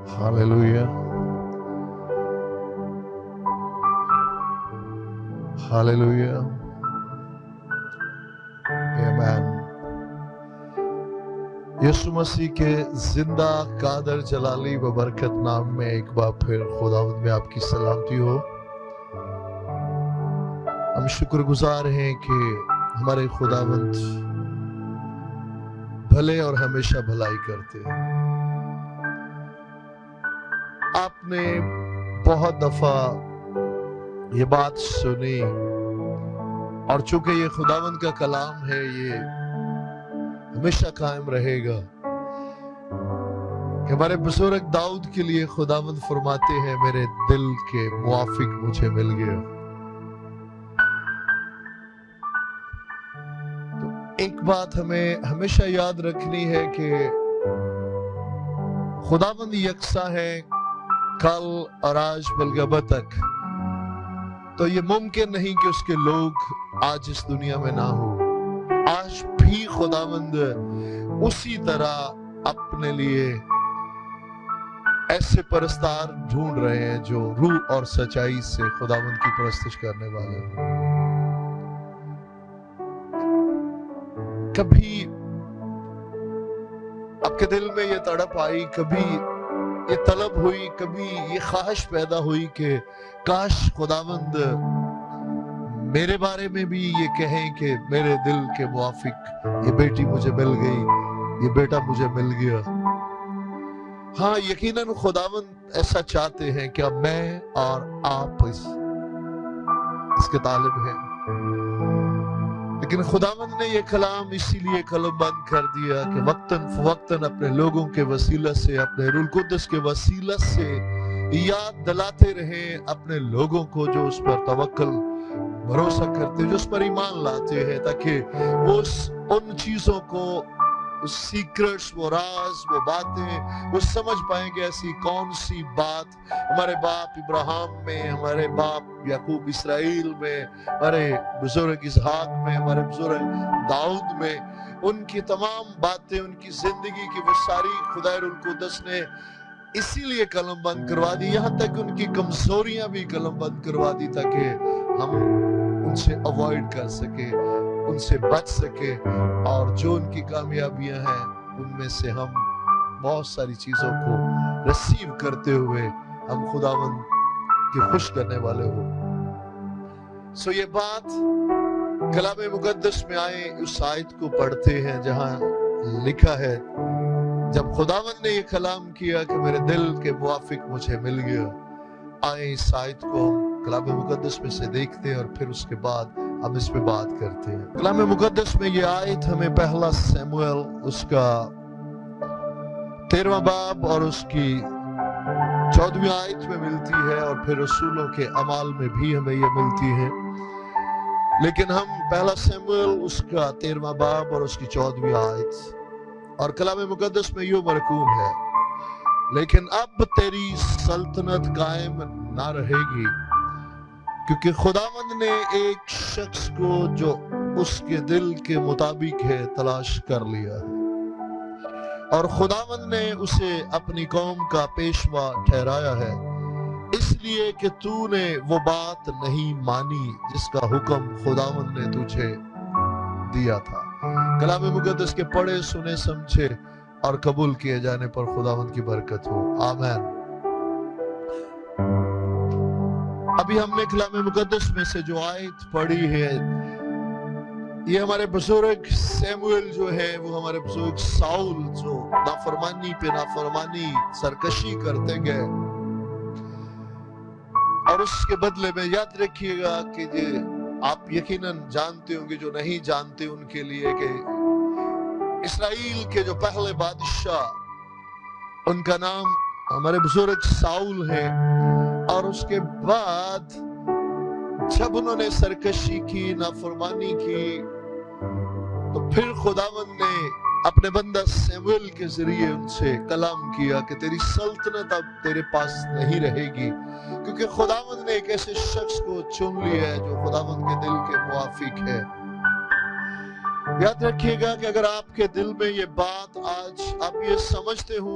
Hallelujah. Hallelujah. Amen. यीशु मसीह के जिंदा कादर जलाली व बरकत नाम में एक बार फिर खुदावंद में आपकी सलामती हो। हम शुक्रगुजार हैं कि हमारे खुदावंद भले और हमेशा भलाई करते हैं। आपने बहुत दफा ये बात सुनी और चूंकि ये खुदावंद का कलाम है, ये हमेशा कायम रहेगा कि हमारे बुजुर्ग दाऊद के लिए खुदावंद फरमाते हैं, मेरे दिल के मुआफिक मुझे मिल गया। तो एक बात हमें हमेशा याद रखनी है कि खुदावंद यकसा है कल और आज बल्कि अब तक। तो ये मुमकिन नहीं कि उसके लोग आज इस दुनिया में ना हो। आज भी खुदावंद उसी तरह अपने लिए ऐसे परस्तार ढूंढ रहे हैं जो रूह और सच्चाई से खुदावंद की परस्तिश करने वाले हैं। कभी आपके दिल में ये तड़प आई, कभी ये तलब हुई, कभी ये ख्वाहिश पैदा हुई कि काश खुदावंद मेरे बारे में भी ये कहें कि मेरे दिल के मुआफिक ये बेटी मुझे मिल गई, ये बेटा मुझे मिल गया। हाँ, यकीनन खुदावंद ऐसा चाहते हैं कि अब मैं और आप इसके तालिब हैं। लेकिन खुदावंद ने ये कलाम इसीलिए कलमबंद कर दिया कि वक्तन फवक्तन अपने लोगों के वसीला से, अपने रूह कुद्दस के वसीला से याद दिलाते रहे अपने लोगों को जो उस पर तवक्कल भरोसा करते, जो उस पर ईमान लाते हैं, ताकि वो उन चीजों को, उस सीक्रेट्स, वो राज, वो बातें वो समझ पाएंगे। ऐसी कौन सी बात हमारे बाप इब्राहिम में, हमारे बाप याकूब इसराइल में, हमारे बुजुर्ग इसहाक में, हमारे बुजुर्ग दाऊद में, उनकी तमाम बातें, उनकी जिंदगी की वो सारी खुदा रूह कुद्दस ने इसीलिए कलम बंद करवा दी। यहाँ तक उनकी कमजोरियां भी कलम बंद करवा दी ताकि हम उनसे अवॉइड कर सके, उनसे बच सके, और जो उनकी कामयाबियां हैं उनमें से हम बहुत सारी चीजों को रिसीव करते हुए हम खुदावंद के खुश करने वाले हो। सो ये बात कलाम मुकद्दस में आए उस आयत को पढ़ते हैं जहां लिखा है, जब खुदावंद ने ये कलाम किया कि मेरे दिल के मुआफिक मुझे मिल गया। आए इस आयत को हम कलाम मुकद्दस में से देखते हैं और फिर उसके बाद हम इस पे बात करते हैं। कलाम मुकद्दस में ये आयत हमें पहला शमूएल उसका 13वां बाब और उसकी 14वीं आयत में मिलती है, और फिर रसूलों के अमाल में भी हमें ये मिलती है। लेकिन हम पहला शमूएल उसका 13वां बाब और उसकी 14वीं आयत और कलाम मुकद्दस में यूं मरकूम है, लेकिन अब तेरी सल्तनत कायम ना रहेगी, क्योंकि खुदावंद ने एक शख्स को जो उसके दिल के मुताबिक है तलाश कर लिया है, और खुदावंद ने उसे अपनी कौम का पेशवा ठहराया है, इसलिए कि तूने वो बात नहीं मानी जिसका हुक्म खुदावंद ने तुझे दिया था। कलाम मुकद्दस के पढ़े, सुने, समझे और कबूल किए जाने पर खुदावंद की बरकत हो। आमीन। अभी हमने कलाम मुकद्दस में से जो आयत पढ़ी है, ये हमारे बुजुर्ग शमूएल जो है, वो हमारे बुजुर्ग साउल जो नाफरमानी पे नाफरमानी, सरकशी करते गए, और उसके बदले में याद रखिएगा कि ये आप यकीनन जानते होंगे, जो नहीं जानते उनके लिए, कि इस्राएल के जो पहले बादशाह, उनका नाम हमारे बुजुर्ग साउल है, और उसके बाद जब उन्होंने सरकशी की, नाफरमानी की, तो फिर खुदावंद ने अपने बंदा शमूएल के जरिए उनसे कलाम किया कि तेरी सल्तनत अब तेरे पास नहीं रहेगी, क्योंकि खुदावंद ने एक ऐसे शख्स को चुन लिया है जो खुदावंद के दिल के मुआफिक है। याद रखिएगा कि अगर आपके दिल में ये बात आज आप ये समझते हो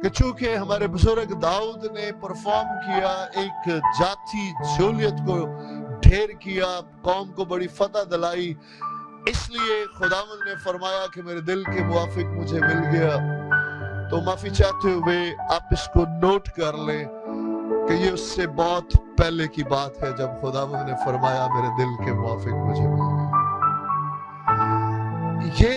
کہ چونکہ ہمارے بزرگ داؤد نے پرفارم کیا، ایک جاتی جولیت کو ڈھیر کیا، قوم کو بڑی فتح دلائی، اس لیے خداوند نے فرمایا کہ میرے دل کے موافق مجھے مل گیا۔ تو معافی چاہتے ہوئے آپ اس کو نوٹ کر لیں کہ یہ اس سے بہت پہلے کی بات ہے جب خداوند نے فرمایا میرے دل کے موافق مجھے مل گیا۔ یہ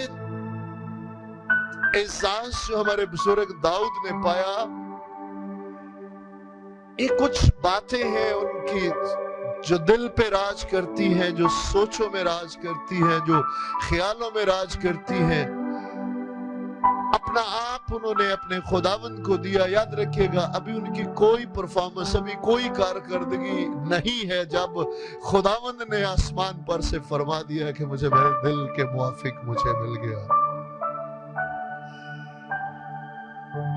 اعزاز جو ہمارے بزرگ داؤد نے پایا، یہ کچھ باتیں ہیں ان کی جو دل پہ راج کرتی ہیں، جو سوچوں میں راج کرتی ہیں، جو خیالوں میں راج کرتی ہیں۔ اپنا آپ انہوں نے اپنے خداوند کو دیا۔ یاد رکھیے گا، ابھی ان کی کوئی پرفارمنس، ابھی کوئی کارکردگی نہیں ہے جب خداوند نے آسمان پر سے فرما دیا کہ مجھے میرے دل کے موافق مجھے مل گیا۔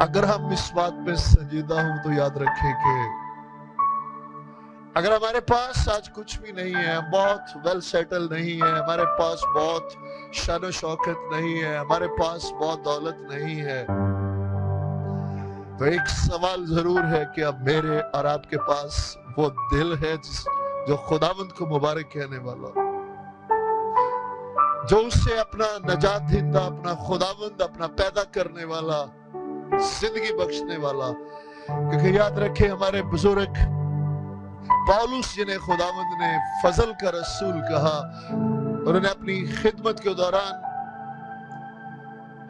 اگر ہم اس بات پہ سنجیدہ ہوں تو یاد رکھیں کہ اگر ہمارے پاس آج کچھ بھی نہیں ہے، بہت ویل سیٹل نہیں ہے، ہمارے پاس بہت شان و شوکت نہیں ہے، ہمارے پاس بہت دولت نہیں ہے، تو ایک سوال ضرور ہے کہ اب میرے اور آپ کے پاس وہ دل ہے جو خداوند کو مبارک کہنے والا، جو اسے اپنا نجات دہندہ، اپنا خداوند، اپنا پیدا کرنے والا، زندگی بخشنے والا۔ کیونکہ یاد رکھیں ہمارے بزرگ پولس جنہیں خداوند نے فضل کا رسول کہا، انہوں نے اپنی خدمت کے دوران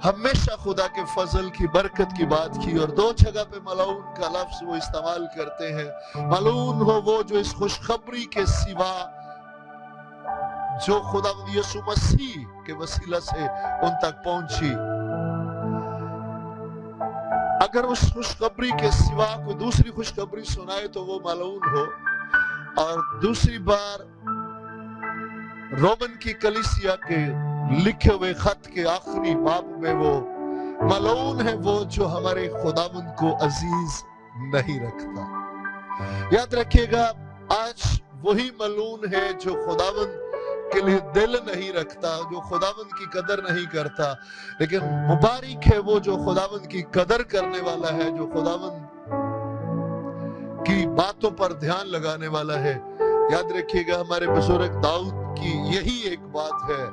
ہمیشہ خدا کے فضل کی برکت کی بات کی، اور دو جگہ پہ ملعون کا لفظ وہ استعمال کرتے ہیں۔ ملعون ہو وہ جو اس خوشخبری کے سوا جو خداوند یسوع مسیح کے وسیلہ سے ان تک پہنچی۔ اگر اس خوشخبری کے سوا کوئی دوسری خوشخبری سنائے تو وہ ملعون ہو۔ اور دوسری بار رومن کی کلیسیا کے لکھے ہوئے خط کے آخری باب میں وہ ملعون ہے وہ جو ہمارے خداوند کو عزیز نہیں رکھتا۔ یاد رکھیے گا، آج وہی ملعون ہے جو خداوند کے لیے دل نہیں رکھتا، جو خداوند کی قدر نہیں کرتا، لیکن مبارک ہے وہ جو خداوند کی قدر کرنے والا ہے، جو خداوند کی باتوں پر دھیان لگانے والا ہے۔ یاد رکھیے گا ہمارے بزرگ داؤد کی یہی ایک بات ہے،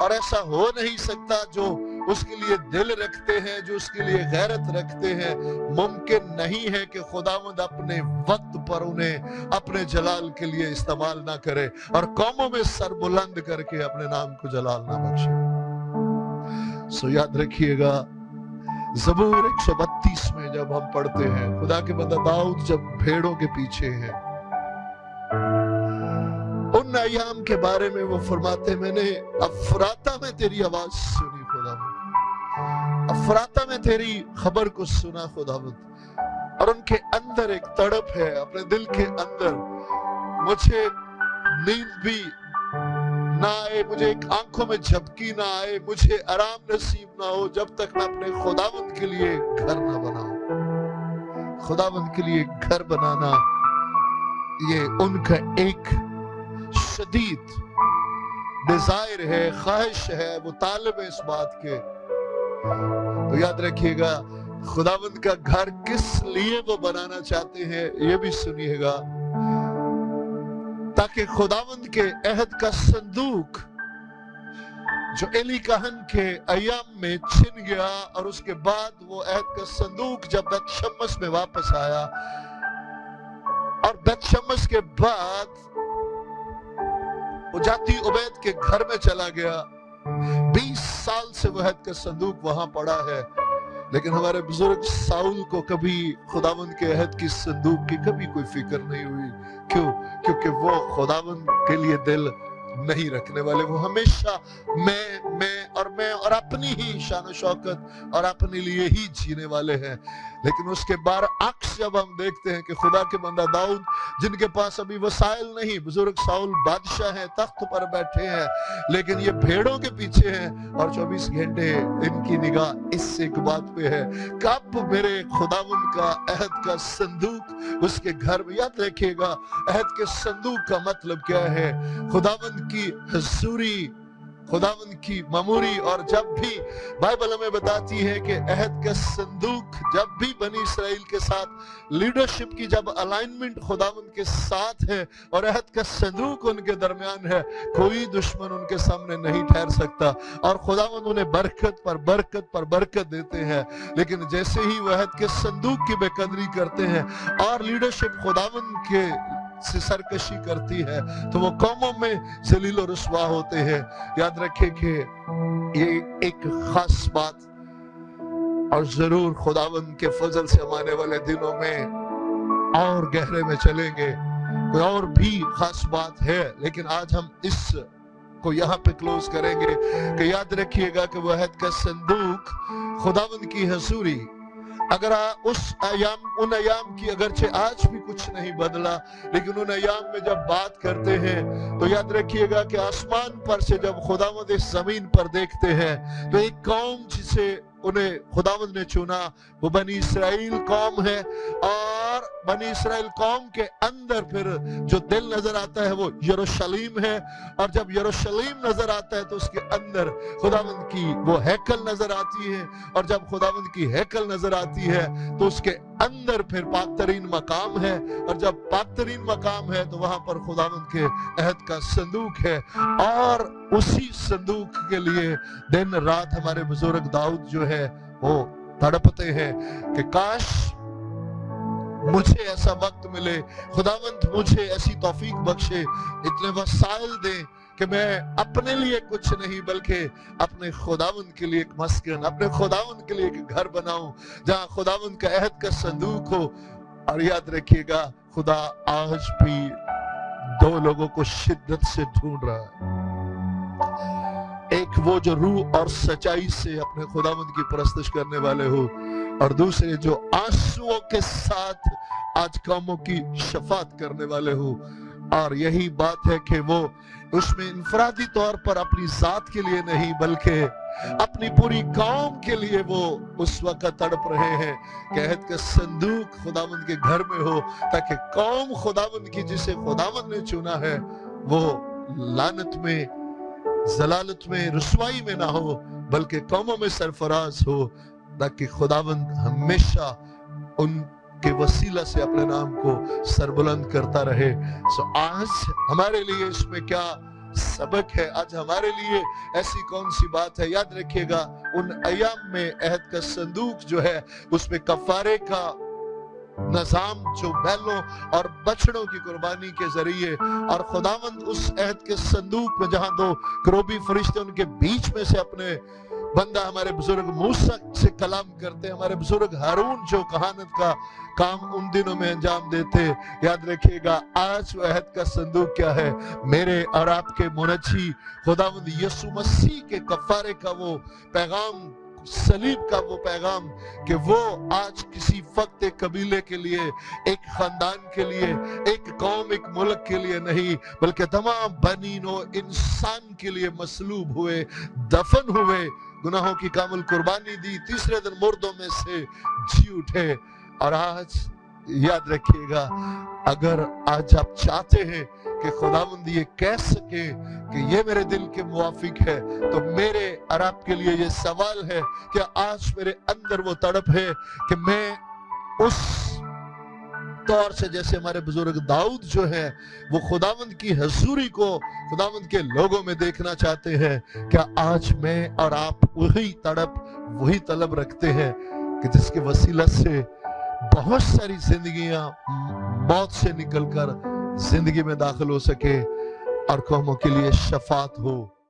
اور ایسا ہو نہیں سکتا جو اس کے لیے دل رکھتے ہیں، جو اس کے لیے غیرت رکھتے ہیں، ممکن نہیں ہے کہ خداوند اپنے وقت پر انہیں اپنے جلال کے لیے استعمال نہ کرے اور قوموں میں سر بلند کر کے اپنے نام کو جلال نہ بخشے۔ سو یاد رکھیے گا، زبور 132 میں جب ہم پڑھتے ہیں، خدا کے بندہ داؤد جب بھیڑوں کے پیچھے ہیں، ان ایام کے بارے میں وہ فرماتے، میں نے افراطہ میں تیری آواز سنی خداوند، افراطہ میں تیری خبر کو سنا خداوند، اور ان کے اندر ایک تڑپ ہے، اپنے دل کے اندر، مجھے نیند بھی نہ آئے، مجھے ایک آنکھوں میں جھپکی نہ آئے، مجھے آرام نصیب نہ ہو جب تک میں اپنے خداوند کے لیے گھر نہ بناؤں۔ خداوند کے لیے گھر بنانا یہ ان کا ایک شدید ڈیزائر ہے، خواہش ہے، وہ طالب ہے اس بات کے۔ تو یاد رکھیے گا، خداوند کا گھر کس لیے وہ بنانا چاہتے ہیں یہ بھی سنیے گا، تاکہ خداوند کے عہد کا صندوق جو ایلی کہن کے ایام میں چھن گیا، اور اس کے بعد وہ عہد کا صندوق جب بیت شمس میں واپس آیا، اور بیت شمس کے بعد وہ جاتی عبید کے گھر میں چلا گیا، 20 سال سے وہ عہد کا صندوق وہاں پڑا ہے، لیکن ہمارے بزرگ ساؤل کو کبھی خداوند کے عہد کی صندوق کی کبھی کوئی فکر نہیں ہوئی۔ کیوں؟ کیونکہ وہ خداوند کے لیے دل نہیں رکھنے والے، وہ ہمیشہ میں اور اپنی ہی شان و شوکت اور اپنے لیے ہی جینے والے ہیں۔ لیکن اس کے برعکس جب ہم دیکھتے ہیں کہ خدا کے بندہ داؤد، جن کے پاس ابھی وسائل نہیں، بزرگ ساؤل بادشاہ ہیں، تخت پر بیٹھے ہیں، لیکن یہ بھیڑوں کے پیچھے ہیں، اور 24 گھنٹے ان کی نگاہ اس ایک بات پہ ہے، کب میرے خداوند کا عہد کا صندوق اس کے گھر میں۔ یاد رکھیے گا، عہد کے صندوق کا مطلب کیا ہے؟ خداوند کی حضوری खुदावंद की ममूरी। और जब भी बाइबल हमें बताती है कि अहद का संदूक जब भी बनी इसराइल के साथ लीडरशिप की जब अलाइनमेंट खुदावंद के साथ है और अहद का संदूक उनके दरमियान है, कोई दुश्मन उनके सामने नहीं ठहर सकता और खुदावंद उन्हें बरकत पर बरकत पर बरकत देते हैं। लेकिन जैसे ही वह अहद के संदूक की बेकदरी करते हैं और लीडरशिप खुदावंद के से सरकशी करती है तो वो कौमों में जलील और रुसवा होते हैं। याद रखें कि ये एक खास बात, और जरूर खुदावंद के फजल से हम आने वाले दिनों में और गहरे में चलेंगे, कोई और भी खास बात है, लेकिन आज हम इस को यहाँ पे क्लोज करेंगे कि याद रखिएगा कि वह अहद का संदूक खुदावंद की हजूरी, अगर उन अयाम की अगरचे आज भी कुछ नहीं बदला, लेकिन उन अयाम में जब बात करते हैं तो याद रखिएगा कि आसमान पर से जब खुदावंद इस जमीन पर देखते हैं तो एक कौम जिसे उन्हें खुदावंद ने चुना वो बनी इसराइल कौम है। और बनी इसराइल कौम के अंदर फिर जो दिल नजर आता है वो यरूशलेम है, और जब यरूशलेम नजर आता है तो उसके अंदर खुदावंद की वो हैकल नजर आती है, और जब खुदावंद की हैकल नजर आती है तो उसके अंदर फिर पाकतरीन मकाम है, और जब पाकतरीन मकाम है तो वहां पर खुदावंद के अहद का संदूक है। और उसी संदूक के लिए दिन रात हमारे बुजुर्ग दाऊद जो है वो तड़पते हैं कि काश मुझे ऐसा वक्त मिले, खुदावंद मुझे ऐसी तौफीक बख्शे, इतने वसाइल दे कि मैं अपने लिए कुछ नहीं बल्कि अपने खुदावंद के लिए एक मस्कन, अपने खुदावंद के लिए एक घर बनाऊं जहां खुदावंद का अहद का संदूक हो। और याद रखिएगा खुदा आज भी दो लोगों को शिद्दत से ढूंढ रहा है, एक वो जो रूह और सच्चाई से अपने खुदावंद की परस्तिश करने वाले हो, और दूसरे जो आंसुओं के साथ आज कौमों की शफात करने वाले हो। और यही बात है कि वो उसमें इनफरादी तौर पर अपनी जात के लिए नहीं बल्कि अपनी पूरी कौम के लिए वो उस वक्त तड़प रहे हैं कि अहद का संदूक खुदावंद के घर में हो, ताकि कौम खुदावंद की जिसे खुदावंद ने चुना है वो लानत में, जलालत में, रुसवाई में ना हो बल्कि कौमों में सरफराज हो, ताकि खुदावंद हमेशा उनके वसीला से अपने नाम को सरबुलंद करता रहे। सो आज हमारे लिए इसमें क्या सबक है, आज हमारे लिए ऐसी कौन सी बात है। याद रखिएगा उन अयाम में अहद का संदूक जो है उसमें कफारे का नजाम जो बैलों और बछड़ों की कुर्बानी के जरिए, और खुदावंद उस अहद के संदूक में जहां दो करोबी फरिश्ते उनके बीच में से अपने बंदा हमारे बुजुर्ग मूसा से कलाम करते, हमारे बुजुर्ग हारून जो कहानत का काम उन दिनों में अंजाम देते। याद रखिएगा आज वो अहद का संदूक क्या है, मेरे और आपके मुनज्जी खुदावंद यीशु मसीह के कफारे का वो पैगाम, सलीब का वो पैगाम कि वो आज किसी फक्त एक कबीले के लिए, एक खानदान के लिए, एक कौम, एक मुल्क के लिए नहीं बल्कि तमाम बनी नो इंसान के लिए मसलूब हुए, दफन हुए, गुनाहों की कामिल कुर्बानी दी, तीसरे दिन मुर्दों में से जी उठे। और आज याद रखिएगा अगर आज आप चाहते हैं कि खुदावंद ये कह सके कि ये मेरे दिल के मुवाफिक है, तो मेरे और आपके लिए ये सवाल है कि आज मेरे अंदर वो तड़प है कि मैं उस तौर से जैसे हमारे बुजुर्ग दाऊद जो है वो खुदावंद की हजूरी को खुदावंद के लोगों में देखना चाहते हैं। क्या आज मैं और आप वही तड़प, वही तलब रखते हैं कि जिसके वसीला से बहुत सारी जिंदगियां मौत से निकलकर जिंदगी में दाखिल हो सके और कौमों के लिए शफात हो।